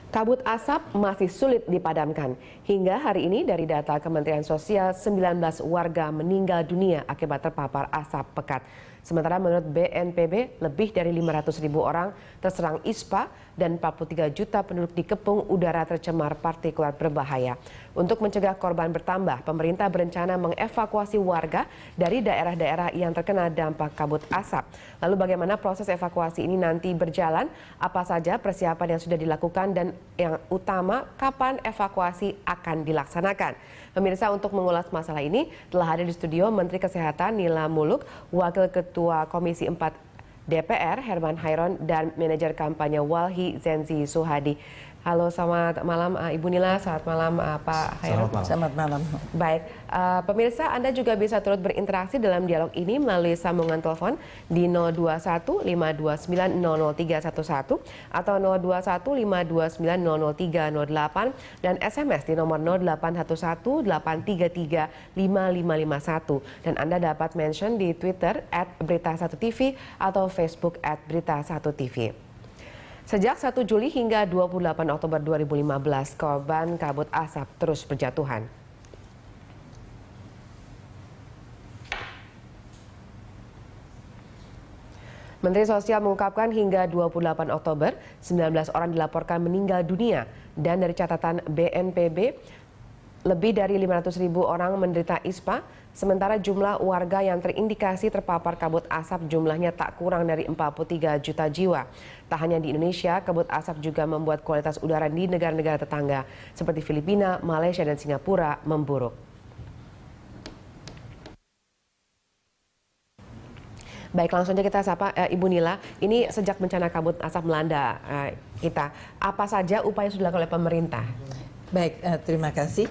Kabut asap masih sulit dipadamkan. Hingga hari ini dari data Kementerian Sosial, 19 warga meninggal dunia akibat terpapar asap pekat. Sementara menurut BNPB, lebih dari 500.000 orang terserang ISPA dan 43 juta penduduk dikepung udara tercemar partikulat berbahaya. Untuk mencegah korban bertambah, pemerintah berencana mengevakuasi warga dari daerah-daerah yang terkena dampak kabut asap. Lalu bagaimana proses evakuasi ini nanti berjalan? Apa saja persiapan yang sudah dilakukan dan yang utama, kapan evakuasi akan dilaksanakan? Pemirsa, untuk mengulas masalah ini telah hadir di studio Menteri Kesehatan Nila Muluk, Wakil Ketua Komisi 4 DPR Herman Hairon, dan Manajer Kampanye Walhi Zenzi Suhadi. Halo, selamat malam Ibu Nila, selamat malam Pak Hairon. Selamat malam. Baik, pemirsa, Anda juga bisa turut berinteraksi dalam dialog ini melalui sambungan telepon di 021 529 00311 atau 021 529 00308 dan SMS di nomor 0811 833 5551. Dan Anda dapat mention di Twitter @berita1tv atau Facebook @berita1tv. Sejak 1 Juli hingga 28 Oktober 2015, korban kabut asap terus berjatuhan. Menteri Sosial mengungkapkan hingga 28 Oktober, 19 orang dilaporkan meninggal dunia. Dan dari catatan BNPB, lebih dari 500.000 orang menderita ISPA, sementara jumlah warga yang terindikasi terpapar kabut asap jumlahnya tak kurang dari 43 juta jiwa. Tak hanya di Indonesia, kabut asap juga membuat kualitas udara di negara-negara tetangga seperti Filipina, Malaysia, dan Singapura memburuk. Baik, langsung saja kita sapa Ibu Nila. Ini sejak bencana kabut asap melanda kita, apa saja upaya yang sudah dilakukan oleh pemerintah? Baik, terima kasih.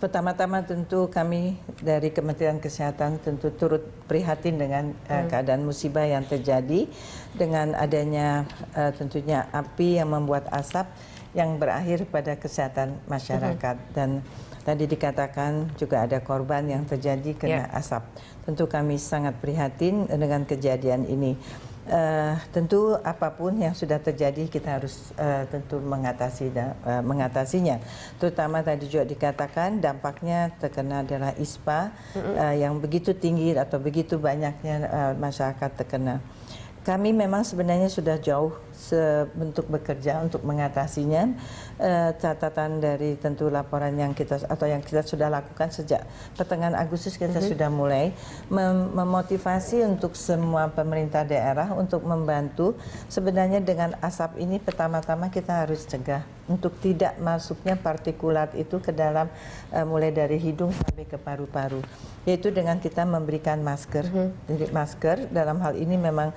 Pertama-tama tentu kami dari Kementerian Kesehatan tentu turut prihatin dengan keadaan musibah yang terjadi dengan adanya tentunya api yang membuat asap yang berakhir pada kesehatan masyarakat. Dan tadi dikatakan juga ada korban yang terjadi kena asap. Tentu kami sangat prihatin dengan kejadian ini. Tentu apapun yang sudah terjadi kita harus tentu mengatasinya. Terutama tadi juga dikatakan dampaknya terkena adalah ISPA yang begitu tinggi atau begitu banyaknya masyarakat terkena. Kami memang sebenarnya sudah jauh bentuk bekerja untuk mengatasinya. Catatan dari tentu laporan yang kita sudah lakukan sejak pertengahan Agustus kita sudah mulai memotivasi untuk semua pemerintah daerah untuk membantu. Sebenarnya dengan asap ini pertama-tama kita harus cegah untuk tidak masuknya partikulat itu ke dalam mulai dari hidung sampai ke paru-paru, yaitu dengan kita memberikan masker. Jadi masker dalam hal ini memang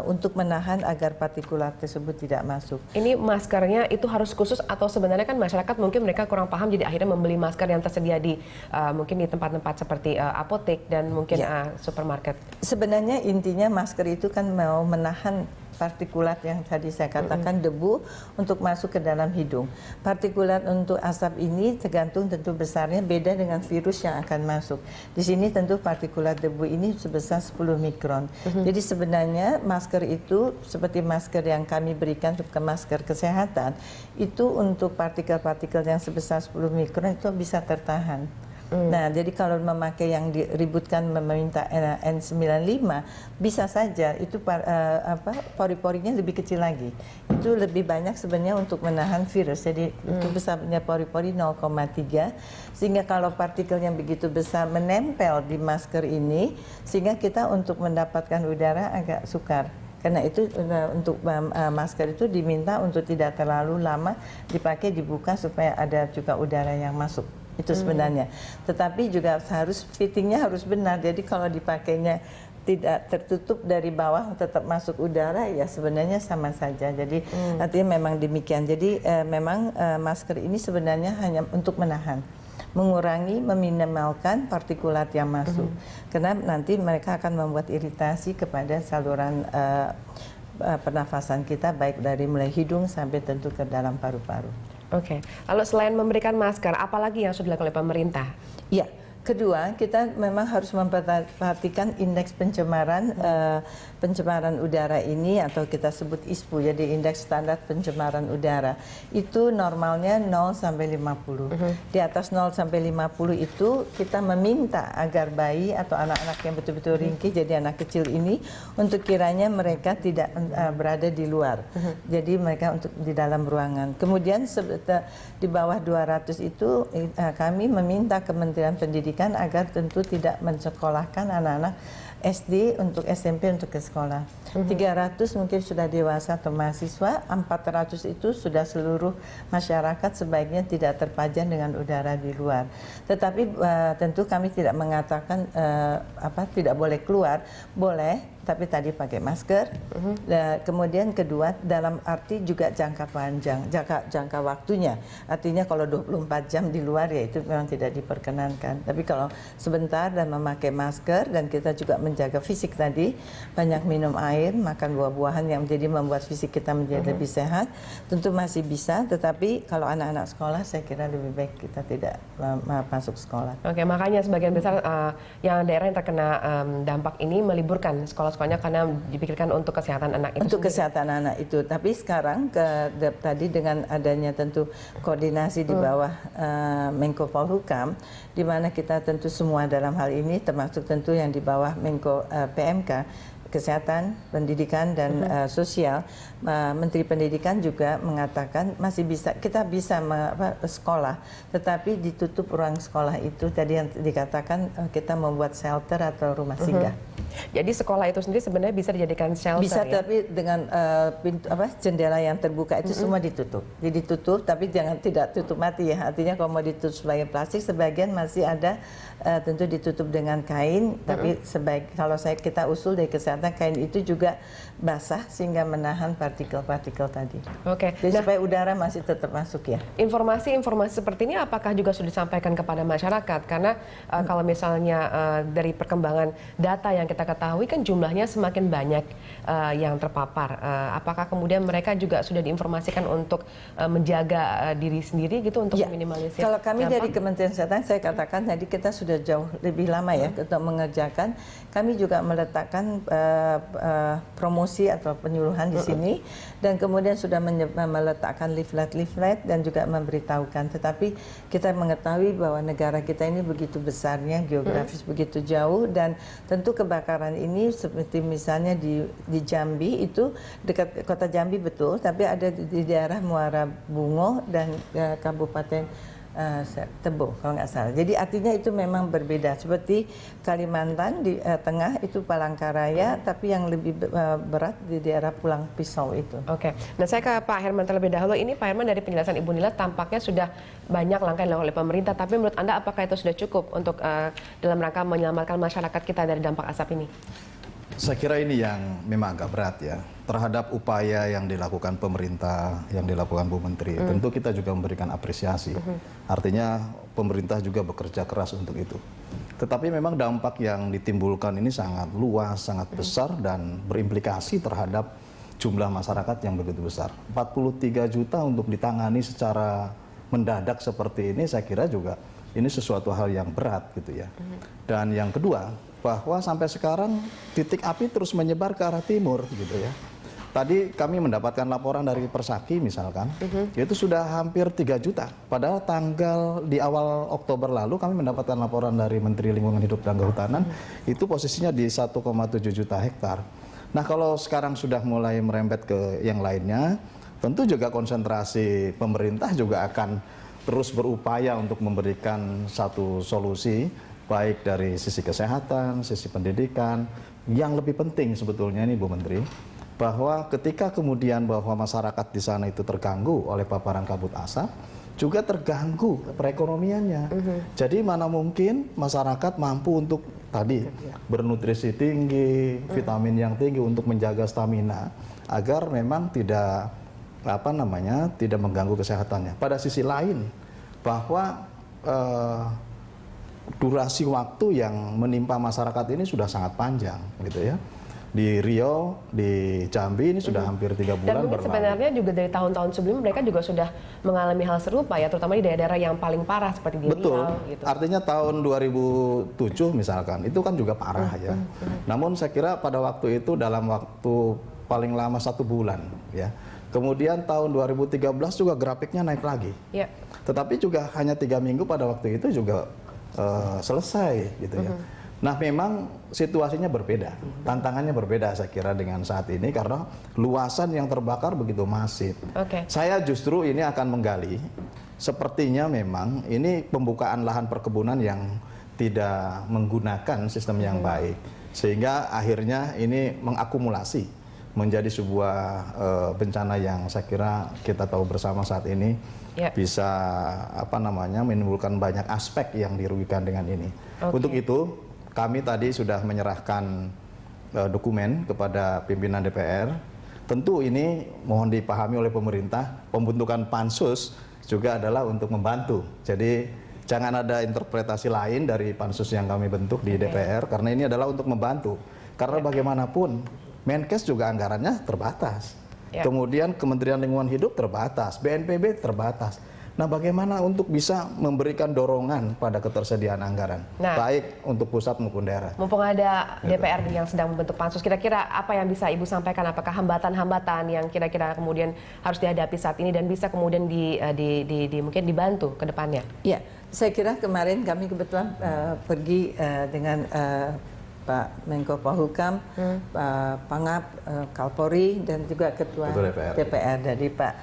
untuk menahan agar partikulat tersebut tidak masuk. Ini maskernya itu harus khusus atau sebenarnya kan masyarakat mungkin mereka kurang paham jadi akhirnya membeli masker yang tersedia di mungkin di tempat-tempat seperti apotek dan mungkin supermarket. Sebenarnya intinya masker itu kan mau menahan partikulat yang tadi saya katakan debu untuk masuk ke dalam hidung. Partikulat untuk asap ini tergantung tentu besarnya beda dengan virus yang akan masuk. Di sini tentu partikulat debu ini sebesar 10 mikron. Jadi sebenarnya masker itu seperti masker yang kami berikan ke masker kesehatan itu untuk partikel-partikel yang sebesar 10 mikron itu bisa tertahan. Nah, jadi kalau memakai yang diributkan meminta N95 bisa saja itu pori-porinya lebih kecil lagi. Itu lebih banyak sebenarnya untuk menahan virus. Jadi itu besarnya pori-pori 0,3 sehingga kalau partikel yang begitu besar menempel di masker ini sehingga kita untuk mendapatkan udara agak sukar. Karena itu untuk masker itu diminta untuk tidak terlalu lama dipakai dibuka supaya ada juga udara yang masuk. Itu sebenarnya. Tetapi juga harus fittingnya harus benar. Jadi kalau dipakainya tidak tertutup dari bawah tetap masuk udara ya sebenarnya sama saja. Jadi artinya memang demikian. Jadi memang masker ini sebenarnya hanya untuk menahan, mengurangi, meminimalkan partikulat yang masuk. Karena nanti mereka akan membuat iritasi kepada saluran pernafasan kita baik dari mulai hidung sampai tentu ke dalam paru-paru. Oke, lalu selain memberikan masker, apalagi yang sudah dilakukan oleh pemerintah? Iya, Kedua, kita memang harus memperhatikan indeks pencemaran udara ini, atau kita sebut ISPU, jadi indeks standar pencemaran udara. Itu normalnya 0 sampai 50. Di atas 0 sampai 50 itu kita meminta agar bayi atau anak-anak yang betul-betul ringkih, jadi anak kecil ini, untuk kiranya mereka tidak berada di luar. Jadi mereka untuk di dalam ruangan. Kemudian di bawah 200 itu kami meminta Kementerian Pendidikan agar tentu tidak mensekolahkan anak-anak SD untuk SMP untuk ke sekolah. 300 mungkin sudah dewasa atau mahasiswa, 400 itu sudah seluruh masyarakat sebaiknya tidak terpajan dengan udara di luar. Tetapi tentu kami tidak mengatakan tidak boleh keluar, boleh, tapi tadi pakai masker. Kemudian kedua, dalam arti juga jangka panjang, jangka waktunya. Artinya kalau 24 jam di luar ya itu memang tidak diperkenankan. Tapi kalau sebentar dan memakai masker, dan kita juga menjaga fisik tadi, banyak minum air, makan buah-buahan yang menjadi membuat fisik kita menjadi lebih sehat, tentu masih bisa. Tetapi kalau anak-anak sekolah, saya kira lebih baik kita tidak masuk sekolah. Oke, makanya sebagian besar yang daerah yang terkena dampak ini meliburkan sekolah-sekolahnya karena dipikirkan untuk kesehatan anak itu. Untuk kesehatan anak itu. Tapi sekarang tadi dengan adanya tentu koordinasi di bawah Menko Polhukam, di mana kita tentu semua dalam hal ini, termasuk tentu yang di bawah Menko PMK, Kesehatan, Pendidikan, dan Sosial, Menteri Pendidikan juga mengatakan masih bisa, kita bisa sekolah, tetapi ditutup ruang sekolah itu tadi yang dikatakan kita membuat shelter atau rumah singgah. Jadi sekolah itu sendiri sebenarnya bisa dijadikan shelter. Bisa, ya? tapi dengan jendela yang terbuka itu semua ditutup. Jadi ditutup, tapi jangan tidak tutup mati ya. Artinya kalau mau ditutup sebagai plastik, sebagian masih ada tentu ditutup dengan kain. Tapi kalau kita usul dari kesehatan, kain itu juga basah sehingga menahan partikel-partikel tadi. Oke. Jadi supaya udara masih tetap masuk ya. Informasi-informasi seperti ini apakah juga sudah disampaikan kepada masyarakat? Karena kalau misalnya dari perkembangan data yang kita ketahui kan jumlahnya semakin banyak yang terpapar. Apakah kemudian mereka juga sudah diinformasikan untuk menjaga diri sendiri gitu untuk meminimalisir? Kalau kami dari Kementerian Kesehatan, saya katakan tadi kita sudah jauh lebih lama ya untuk mengerjakan. Kami juga meletakkan promosi atau penyuluhan di sini, dan kemudian sudah meletakkan leaflet dan juga memberitahukan. Tetapi kita mengetahui bahwa negara kita ini begitu besarnya, geografis begitu jauh, dan tentu kebakaran ini seperti misalnya di Jambi itu dekat kota Jambi betul, tapi ada di daerah Muara Bungo dan Kabupaten Tebo kalau nggak salah. Jadi artinya itu memang berbeda. Seperti Kalimantan di tengah itu Palangkaraya, tapi yang lebih berat di daerah Pulang Pisau itu. Oke. Nah, saya ke Pak Herman terlebih dahulu. Ini Pak Herman, dari penjelasan Ibu Nila tampaknya sudah banyak langkah yang dilakukan oleh pemerintah. Tapi menurut Anda apakah itu sudah cukup untuk dalam rangka menyelamatkan masyarakat kita dari dampak asap ini? Saya kira ini yang memang agak berat ya, terhadap upaya yang dilakukan pemerintah, yang dilakukan Bu Menteri. Tentu kita juga memberikan apresiasi. Artinya pemerintah juga bekerja keras untuk itu. Tetapi memang dampak yang ditimbulkan ini sangat luas, sangat besar, dan berimplikasi terhadap jumlah masyarakat yang begitu besar. 43 juta untuk ditangani secara mendadak seperti ini, saya kira juga ini sesuatu hal yang berat gitu ya. Dan yang kedua, bahwa sampai sekarang titik api terus menyebar ke arah timur gitu ya. Tadi kami mendapatkan laporan dari Persaki misalkan, itu sudah hampir 3 juta. Padahal di awal Oktober lalu kami mendapatkan laporan dari Menteri Lingkungan Hidup dan Kehutanan, itu posisinya di 1,7 juta hektar. Nah, kalau sekarang sudah mulai merembet ke yang lainnya, tentu juga konsentrasi pemerintah juga akan terus berupaya untuk memberikan satu solusi, baik dari sisi kesehatan, sisi pendidikan. Yang lebih penting sebetulnya ini Bu Menteri, bahwa ketika kemudian bahwa masyarakat di sana itu terganggu oleh paparan kabut asap, juga terganggu perekonomiannya. Jadi mana mungkin masyarakat mampu untuk tadi bernutrisi tinggi, vitamin yang tinggi untuk menjaga stamina, agar memang tidak tidak mengganggu kesehatannya. Pada sisi lain, bahwa durasi waktu yang menimpa masyarakat ini sudah sangat panjang gitu ya. di Riau, di Jambi ini sudah hampir 3 Dan bulan mungkin berlalu. sebenarnya juga dari tahun-tahun sebelumnya mereka juga sudah mengalami hal serupa ya, terutama di daerah-daerah yang paling parah seperti di Betul. Riau gitu. Artinya tahun 2007 misalkan itu kan juga parah ya. Namun saya kira pada waktu itu dalam waktu paling lama 1 bulan ya. Kemudian tahun 2013 juga grafiknya naik lagi. Ya. Tetapi juga hanya 3 minggu pada waktu itu juga selesai gitu ya. Nah memang situasinya berbeda, tantangannya berbeda saya kira dengan saat ini karena luasan yang terbakar begitu masif. Oke. Saya justru ini akan menggali, sepertinya memang ini pembukaan lahan perkebunan yang tidak menggunakan sistem yang baik. Sehingga akhirnya ini mengakumulasi menjadi sebuah bencana yang saya kira kita tahu bersama saat ini bisa menimbulkan banyak aspek yang dirugikan dengan ini. Untuk itu kami tadi sudah menyerahkan dokumen kepada pimpinan DPR. Tentu ini mohon dipahami oleh pemerintah, pembentukan pansus juga adalah untuk membantu. Jadi jangan ada interpretasi lain dari pansus yang kami bentuk di DPR karena ini adalah untuk membantu. Karena bagaimanapun Menkes juga anggarannya terbatas. Kemudian Kementerian Lingkungan Hidup terbatas, BNPB terbatas. Nah, bagaimana untuk bisa memberikan dorongan pada ketersediaan anggaran, baik untuk pusat maupun daerah. Mumpung ada DPR yang sedang membentuk pansus, kira-kira apa yang bisa Ibu sampaikan? Apakah hambatan-hambatan yang kira-kira kemudian harus dihadapi saat ini dan bisa kemudian mungkin dibantu ke depannya? Ya, saya kira kemarin kami kebetulan pergi dengan Pak Menko Polhukam, Pak Pangap, Kapolri, dan juga Ketua DPR dari Pak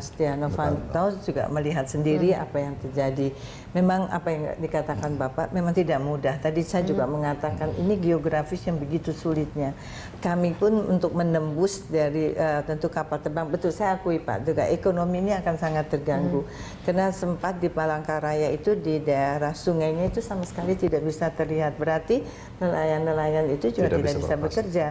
Setia Novanto juga melihat sendiri apa yang terjadi. Memang apa yang dikatakan Bapak memang tidak mudah. Tadi saya juga mengatakan ini geografis yang begitu sulitnya. Kami pun untuk menembus dari tentu kapal terbang, betul saya akui Pak, juga ekonomi ini akan sangat terganggu. Karena sempat di Palangkaraya itu di daerah sungainya itu sama sekali tidak bisa terlihat. Berarti nelayan-nelayan itu juga tidak bisa bekerja.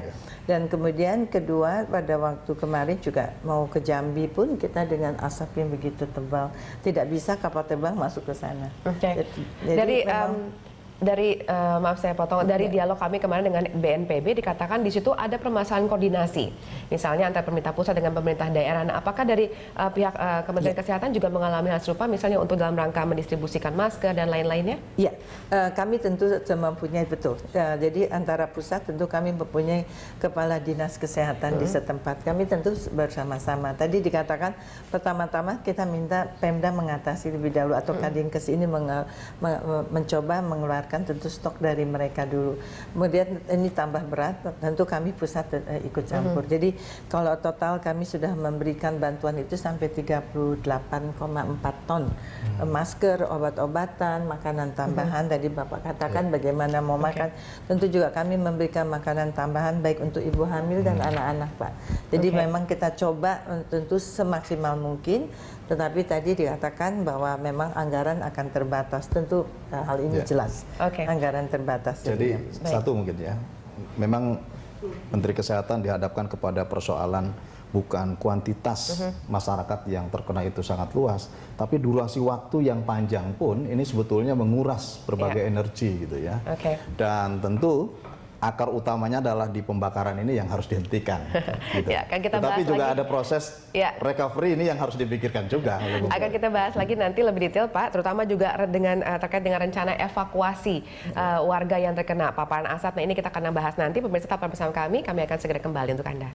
Dan kemudian kedua pada waktu kemarin juga mau ke Jambi pun kita dengan asap yang begitu tebal tidak bisa kapal terbang masuk ke sana. Oke. Dari maaf saya potong, dari dialog kami kemarin dengan BNPB dikatakan di situ ada permasalahan koordinasi, misalnya antara pemerintah pusat dengan pemerintah daerah. Nah, apakah dari pihak Kementerian Kesehatan juga mengalami hal serupa, misalnya untuk dalam rangka mendistribusikan masker dan lain-lainnya? Iya, kami tentu mempunyai betul. Jadi antara pusat tentu kami mempunyai kepala dinas kesehatan di setempat. Kami tentu bersama-sama. Tadi dikatakan pertama-tama kita minta Pemda mengatasi lebih dahulu atau Kadinkes ini mencoba mengeluarkan tentu stok dari mereka dulu. Kemudian ini tambah berat, tentu kami pusat ikut campur. Jadi kalau total kami sudah memberikan bantuan itu sampai 38,4 ton. Masker, obat-obatan, makanan tambahan. Tadi Bapak katakan bagaimana mau makan. Tentu juga kami memberikan makanan tambahan baik untuk ibu hamil dan anak-anak, Pak. Jadi memang kita coba tentu semaksimal mungkin. Tetapi tadi dikatakan bahwa memang anggaran akan terbatas. Tentu hal ini jelas. Anggaran terbatas. Jadi satu mungkin ya, memang Menteri Kesehatan dihadapkan kepada persoalan bukan kuantitas masyarakat yang terkena itu sangat luas, tapi durasi waktu yang panjang pun ini sebetulnya menguras berbagai energi gitu ya. Dan tentu akar utamanya adalah di pembakaran ini yang harus dihentikan. Gitu. Tetapi juga ada proses recovery ini yang harus dipikirkan juga. Akan kita bahas lagi nanti lebih detail Pak, terutama juga dengan terkait dengan rencana evakuasi warga yang terkena paparan asap. Nah ini kita akan bahas nanti, pemirsa tetap bersama kami akan segera kembali untuk Anda.